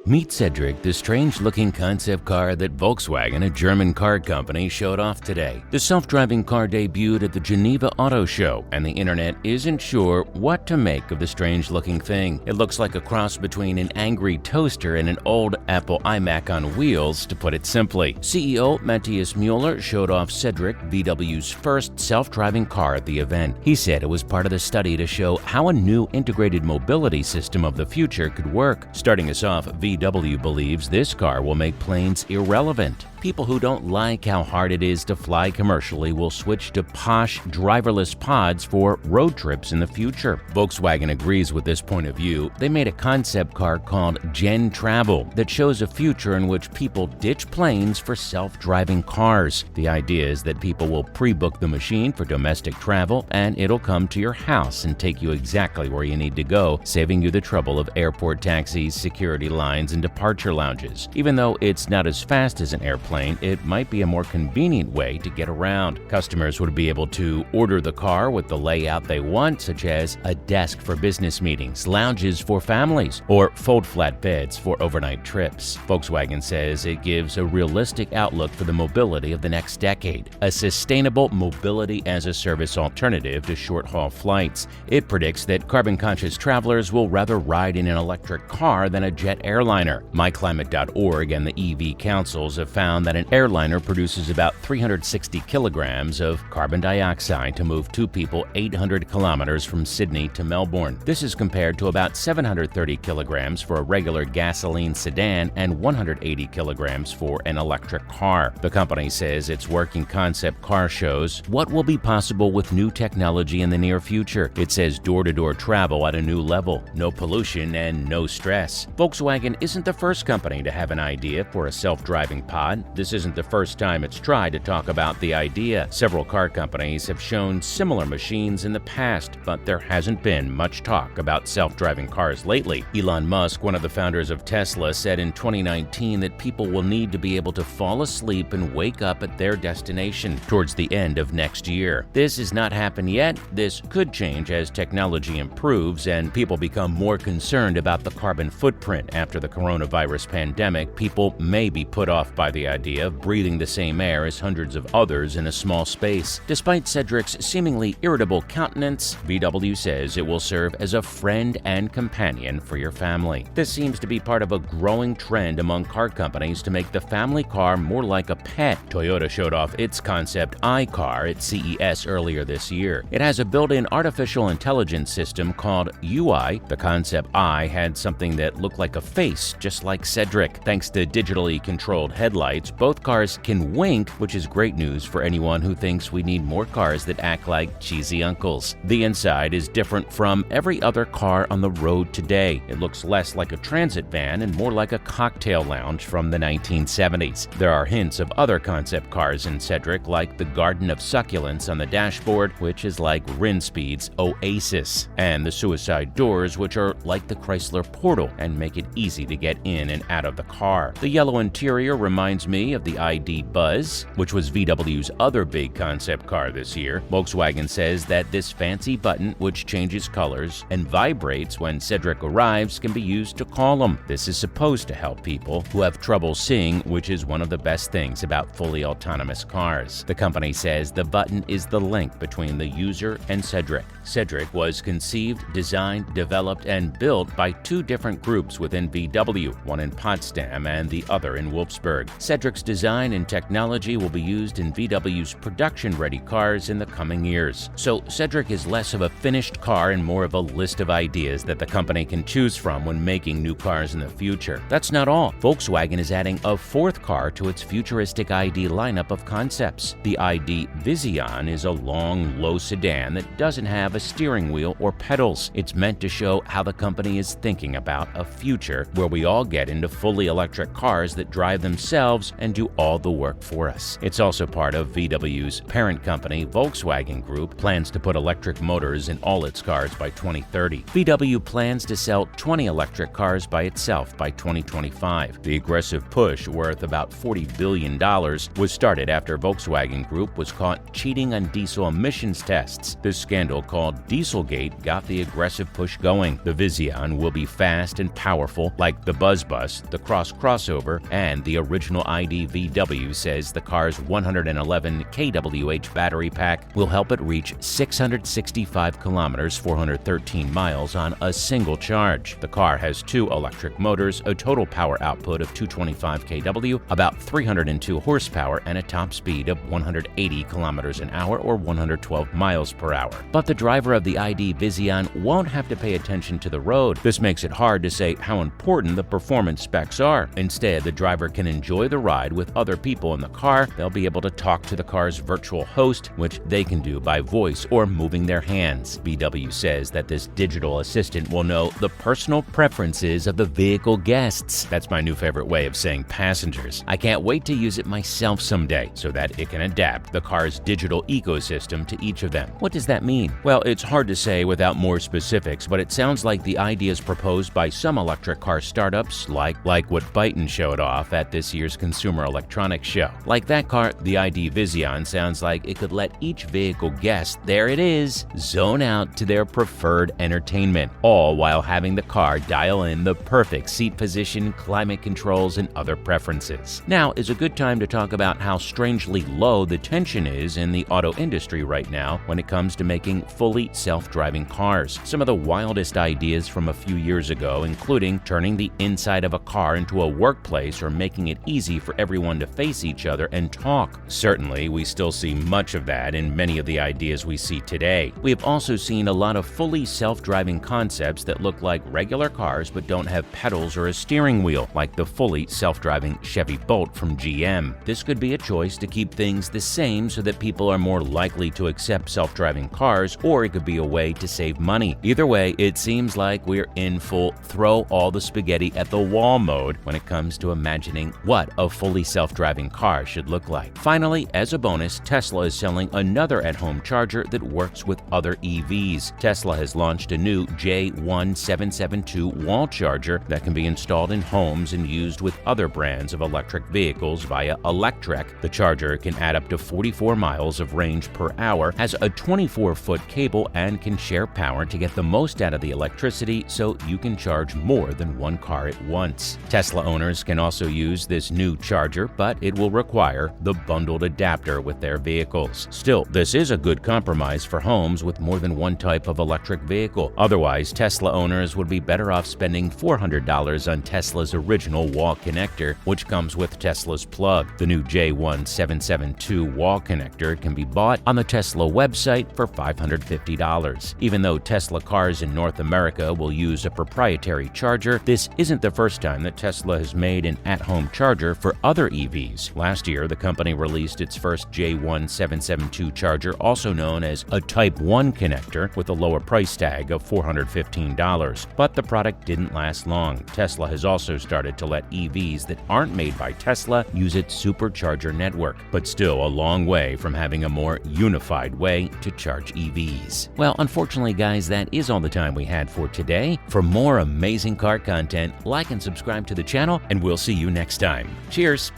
Meet Cedric, the strange-looking concept car that Volkswagen, a German car company, showed off today. The self-driving car debuted at the Geneva Auto Show, and the internet isn't sure what to make of the strange-looking thing. It looks like a cross between an angry toaster and an old Apple iMac on wheels, to put it simply. CEO Matthias Müller showed off Cedric, VW's first self-driving car at the event. He said it was part of the study to show how a new integrated mobility system of the future could work. Starting us off, VW believes this car will make planes irrelevant. People who don't like how hard it is to fly commercially will switch to posh, driverless pods for road trips in the future. Volkswagen agrees with this point of view. They made a concept car called GEN.TRAVEL that shows a future in which people ditch planes for self-driving cars. The idea is that people will pre-book the machine for domestic travel, and it'll come to your house and take you exactly where you need to go, saving you the trouble of airport taxis, security lines, and departure lounges. Even though it's not as fast as an airplane, it might be a more convenient way to get around. Customers would be able to order the car with the layout they want, such as a desk for business meetings, lounges for families, or fold-flat beds for overnight trips. Volkswagen says it gives a realistic outlook for the mobility of the next decade, a sustainable mobility-as-a-service alternative to short-haul flights. It predicts that carbon-conscious travelers will rather ride in an electric car than a jet airliner. MyClimate.org and the EV councils have found that an airliner produces about 360 kilograms of carbon dioxide to move two people 800 kilometers from Sydney to Melbourne. This is compared to about 730 kilograms for a regular gasoline sedan and 180 kilograms for an electric car. The company says its working concept car shows what will be possible with new technology in the near future. It says door-to-door travel at a new level, no pollution, and no stress. Volkswagen isn't the first company to have an idea for a self-driving pod. This isn't the first time it's tried to talk about the idea. Several car companies have shown similar machines in the past, but there hasn't been much talk about self-driving cars lately. Elon Musk, one of the founders of Tesla, said in 2019 that people will need to be able to fall asleep and wake up at their destination towards the end of next year. This has not happened yet. This could change as technology improves and people become more concerned about the carbon footprint after the coronavirus pandemic. People may be put off by the idea of breathing the same air as hundreds of others in a small space. Despite Cedric's seemingly irritable countenance, VW says it will serve as a friend and companion for your family. This seems to be part of a growing trend among car companies to make the family car more like a pet. Toyota showed off its concept iCar at CES earlier this year. It has a built-in artificial intelligence system called UI. The concept I had something that looked like a face, just like Cedric. Thanks to digitally controlled headlights, both cars can wink, which is great news for anyone who thinks we need more cars that act like cheesy uncles. The inside is different from every other car on the road today. It looks less like a transit van and more like a cocktail lounge from the 1970s. There are hints of other concept cars in Cedric, like the Garden of Succulents on the dashboard, which is like Rinspeed's Oasis, and the suicide doors, which are like the Chrysler Portal and make it easy to get in and out of the car. The yellow interior reminds me of the ID Buzz, which was VW's other big concept car this year. Volkswagen says that this fancy button, which changes colors and vibrates when Cedric arrives, can be used to call him. This is supposed to help people who have trouble seeing, which is one of the best things about fully autonomous cars. The company says the button is the link between the user and Cedric. Cedric was conceived, designed, developed, and built by two different groups within VW, one in Potsdam and the other in Wolfsburg. Cedric's design and technology will be used in VW's production-ready cars in the coming years. So Cedric is less of a finished car and more of a list of ideas that the company can choose from when making new cars in the future. That's not all. Volkswagen is adding a fourth car to its futuristic ID lineup of concepts. The ID Vision is a long, low sedan that doesn't have a steering wheel or pedals. It's meant to show how the company is thinking about a future where we all get into fully electric cars that drive themselves and do all the work for us. It's also part of VW's parent company, Volkswagen Group, plans to put electric motors in all its cars by 2030. VW plans to sell 20 electric cars by itself by 2025. The aggressive push, worth about $40 billion, was started after Volkswagen Group was caught cheating on diesel emissions tests. This scandal, called Dieselgate, got the aggressive push going. The Vision will be fast and powerful like the BuzzBus, the Cross crossover, and the original ID VW says the car's 111 kWh battery pack will help it reach 665 kilometers, 413 miles on a single charge. The car has 2 electric motors, a total power output of 225 kW, about 302 horsepower, and a top speed of 180 kilometers an hour or 112 miles per hour. But the driver of the ID Vision won't have to pay attention to the road. This makes it hard to say how important the performance specs are. Instead, the driver can enjoy the ride with other people in the car. They'll be able to talk to the car's virtual host, which they can do by voice or moving their hands. VW says that this digital assistant will know the personal preferences of the vehicle guests. That's my new favorite way of saying passengers. I can't wait to use it myself someday so that it can adapt the car's digital ecosystem to each of them. What does that mean? Well, it's hard to say without more specifics, but it sounds like the ideas proposed by some electric car startups, like what Byton showed off at this year's Consumer Electronics Show. Like that car, the ID Vision sounds like it could let each vehicle guest, there it is, zone out to their preferred entertainment, all while having the car dial in the perfect seat position, climate controls, and other preferences. Now is a good time to talk about how strangely low the tension is in the auto industry right now when it comes to making fully self-driving cars. Some of the wildest ideas from a few years ago, including turning the inside of a car into a workplace or making it easy for everyone to face each other and talk. Certainly, we still see much of that in many of the ideas we see today. We have also seen a lot of fully self-driving concepts that look like regular cars but don't have pedals or a steering wheel, like the fully self-driving Chevy Bolt from GM. This could be a choice to keep things the same so that people are more likely to accept self-driving cars, or it could be a way to save money. Either way, it seems like we're in full throw all the spaghetti at the wall mode when it comes to imagining what a fully self-driving car should look like. Finally, as a bonus, Tesla is selling another at-home charger that works with other EVs. Tesla has launched a new J1772 wall charger that can be installed in homes and used with other brands of electric vehicles via Electrek. The charger can add up to 44 miles of range per hour, has a 24-foot cable, and can share power to get the most out of the electricity so you can charge more than one car at once. Tesla owners can also use this new charger, but it will require the bundled adapter with their vehicles. Still, this is a good compromise for homes with more than one type of electric vehicle. Otherwise, Tesla owners would be better off spending $400 on Tesla's original wall connector, which comes with Tesla's plug. The new J1772 wall connector can be bought on the Tesla website for $550. Even though Tesla cars in North America will use a proprietary charger, this isn't the first time that Tesla has made an at-home charger for other EVs. Last year, the company released its first J1772 charger, also known as a Type 1 connector, with a lower price tag of $415. But the product didn't last long. Tesla has also started to let EVs that aren't made by Tesla use its supercharger network, but still a long way from having a more unified way to charge EVs. Well, unfortunately, guys, that is all the time we had for today. For more amazing car content, like and subscribe to the channel, and we'll see you next time. Cheers!